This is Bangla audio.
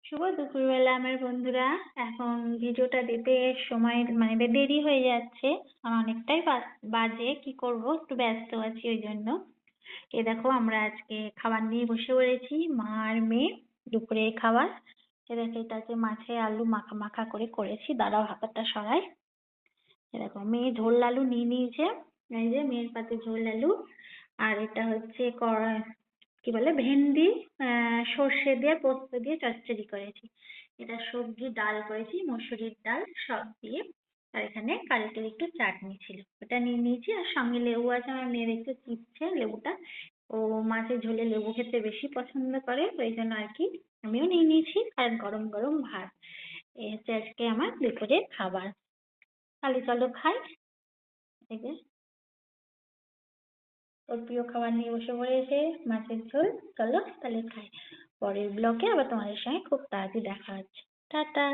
শুভ দুপুরবেলা আমার বন্ধুরা। এখন ভিডিওটা দিতে সময় দেরি হয়ে যাচ্ছে। অনেকটাই বাজে, কি করব, একটু ব্যস্ত আছি ওই জন্য। দেখো আমরা আজকে খাবার নিয়ে বসে পড়েছি, মা আর মেয়ে। দুপুরে খাবার। দেখো এটাকে মাছে আলু মাখা মাখা করে করেছি, দাঁড়াও হাতাটা সরাই। দেখো মেয়ে ঝোল আলু নিয়ে নিয়েছে। এই যে মেয়ের পাতে ঝোল আলু। আর এটা হচ্ছে কি বলে, ভেন্ডি সর্ষে দিয়ে পোস্ত দিয়ে চচ্চড়ি করেছি। এটা সবজি ডাল করেছি, মসুরির ডাল সব দিয়ে। আর এখানে কালকের একটু চাটনি ছিল, ওটা নিয়ে নিয়েছি। আর সঙ্গে লেবু আছে, আমার মেয়ের একটু চিপছে লেবুটা। ও মাছের ঝোলে লেবু খেতে বেশি পছন্দ করে, ওই জন্য আর কি। আমিও নিয়ে নিয়েছি, আর গরম গরম ভাত। এই হচ্ছে আজকে আমার দুপুরের খাবার। তাহলে চলো খাই। এই যে ওর প্রিয় খাবার নিয়ে বসে পড়েছে, মাছের ঝোল। চলো তাহলে খাই। পরের ব্লকে আবার তোমাদের সঙ্গে খুব তাড়াতাড়ি দেখা হচ্ছে। টাটা।